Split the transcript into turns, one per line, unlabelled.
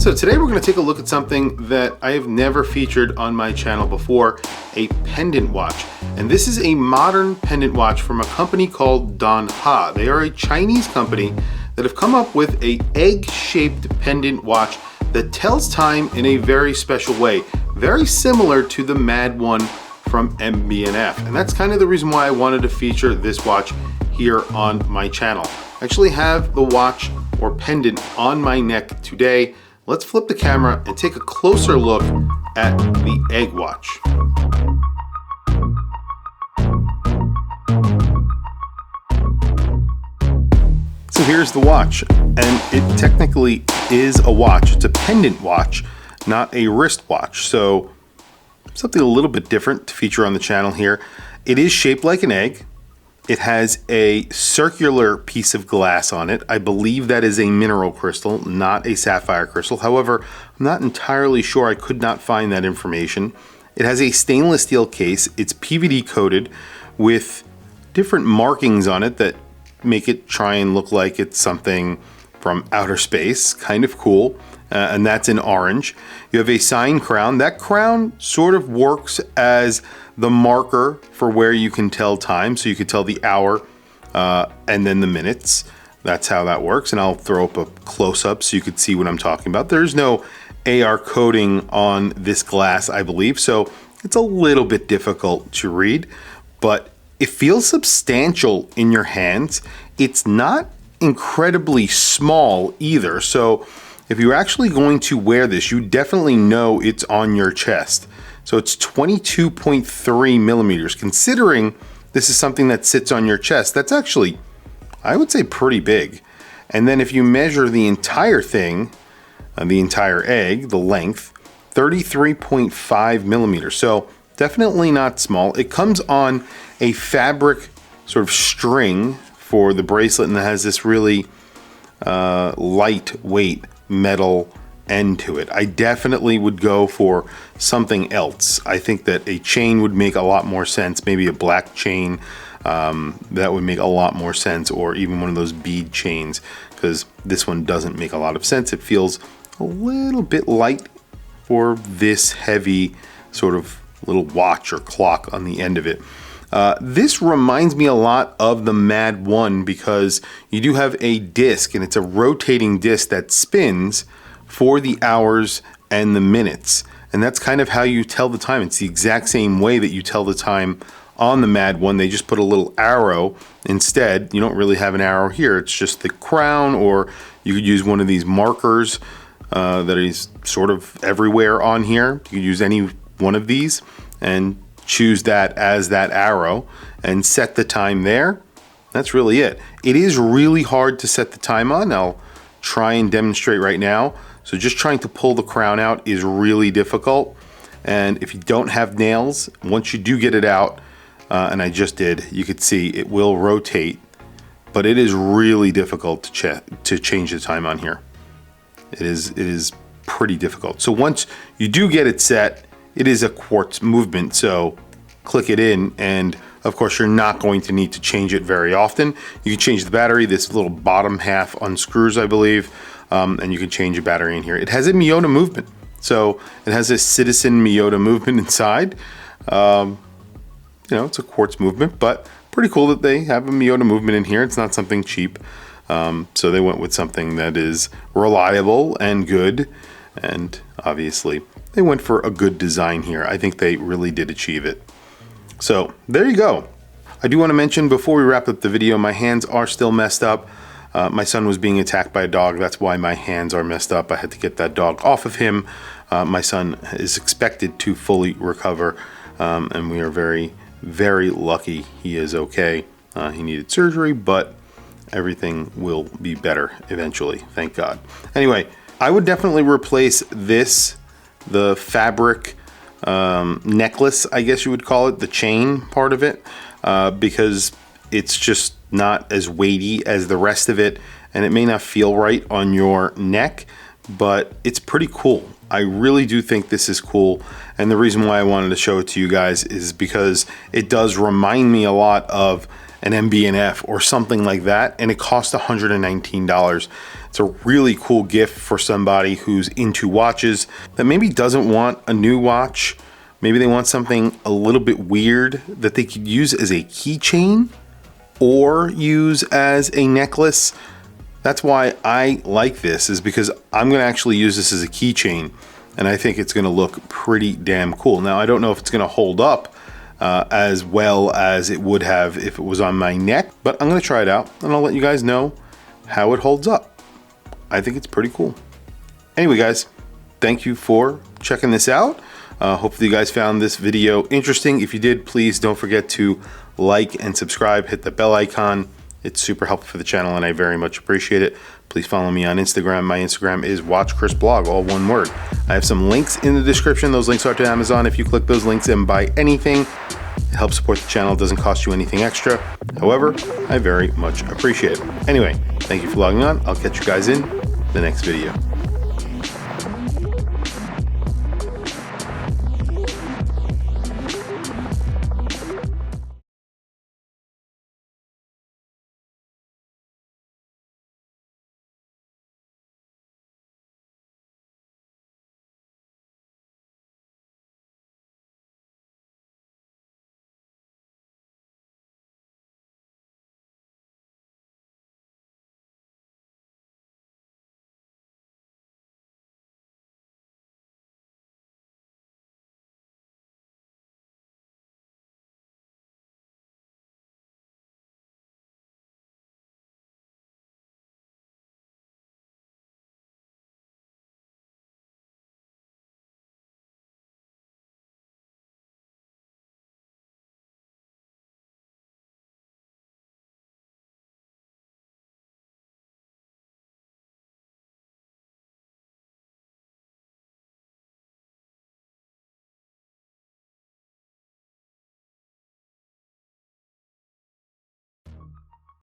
So today we're going to take a look at something that I have never featured on my channel before, a pendant watch. And this is a modern pendant watch from a company called Donha. They are a Chinese company that have come up with a egg-shaped pendant watch that tells time in a very special way, very similar to the M.A.D one from MB&F. And that's kind of the reason why I wanted to feature this watch here on my channel. I actually have the watch or pendant on my neck today. Let's flip the camera and take a closer look at the egg watch. So here's the watch, and it technically is a watch. It's a pendant watch, not a wrist watch. So something a little bit different to feature on the channel here. It is shaped like an egg. It has a circular piece of glass on it. I believe that is a mineral crystal, not a sapphire crystal. However, I'm not entirely sure. I could not find that information. It has a stainless steel case. It's PVD coated with different markings on it that make it try and look like it's something from outer space. Kind of cool. And that's in orange. You have a sign crown. That crown sort of works as the marker for where you can tell time. So you could tell the hour and then the minutes. That's how that works. And I'll throw up a close-up so you could see what I'm talking about. There's no AR coating on this glass, I believe. So it's a little bit difficult to read, but it feels substantial in your hands. It's not incredibly small either. So if you're actually going to wear this, you definitely know it's on your chest. So it's 22.3 millimeters. Considering this is something that sits on your chest, that's actually, I would say, pretty big. And then if you measure the entire thing, the entire egg, the length, 33.5 millimeters. So definitely not small. It comes on a fabric sort of string for the bracelet, and it has this really lightweight metal end to it. I definitely would go for something else. I think that a chain would make a lot more sense, maybe a black chain, that would make a lot more sense, or even one of those bead chains, because this one doesn't make a lot of sense. It feels a little bit light for this heavy sort of little watch or clock on the end of it. This reminds me a lot of the M.A.D one because you do have a disc, and it's a rotating disc that spins for the hours and the minutes. And that's kind of how you tell the time. It's the exact same way that you tell the time on the M.A.D one. They just put a little arrow instead. You don't really have an arrow here. It's just the crown, or you could use one of these markers that is sort of everywhere on here. You could use any one of these and choose that as that arrow and set the time there. That's really it. It is really hard to set the time on. I'll try and demonstrate right now. So just trying to pull the crown out is really difficult. And if you don't have nails, once you do get it out, and I just did, you could see it will rotate, but it is really difficult to change the time on here. It is pretty difficult. So once you do get it set, it is a quartz movement, so click it in, and of course you're not going to need to change it very often. You can change the battery. This little bottom half unscrews, I believe, and you can change a battery in here. It has a M.A.D movement, so it has a Citizen M.A.D movement inside. You know, it's a quartz movement, but pretty cool that they have a M.A.D movement in here. It's not something cheap, so they went with something that is reliable and good, and obviously they went for a good design here. I think they really did achieve it. So there you go. I do want to mention before we wrap up the video, my hands are still messed up. My son was being attacked by a dog. That's why my hands are messed up. I had to get that dog off of him. My son is expected to fully recover, and we are very, very lucky he is okay. He needed surgery, but everything will be better eventually, thank God. Anyway, I would definitely replace this, the fabric necklace, I guess you would call it, the chain part of it, because it's just not as weighty as the rest of it, and it may not feel right on your neck, but it's pretty cool. I really do think this is cool, and the reason why I wanted to show it to you guys is because it does remind me a lot of an MB&F or something like that, and it cost $119. It's a really cool gift for somebody who's into watches that maybe doesn't want a new watch. Maybe they want something a little bit weird that they could use as a keychain or use as a necklace. That's why I like this, is because I'm gonna actually use this as a keychain, and I think it's gonna look pretty damn cool. Now, I don't know if it's gonna hold up as well as it would have if it was on my neck, but I'm gonna try it out and I'll let you guys know how it holds up. I think it's pretty cool. Anyway, guys, thank you for checking this out. Hopefully you guys found this video interesting. If you did, please don't forget to like and subscribe, hit the bell icon. It's super helpful for the channel and I very much appreciate it. Please follow me on Instagram. My Instagram is WatchChrisBlog, all one word. I have some links in the description. Those links are to Amazon. If you click those links and buy anything, it helps support the channel. It doesn't cost you anything extra. However, I very much appreciate it. Anyway, thank you for logging on. I'll catch you guys in the next video.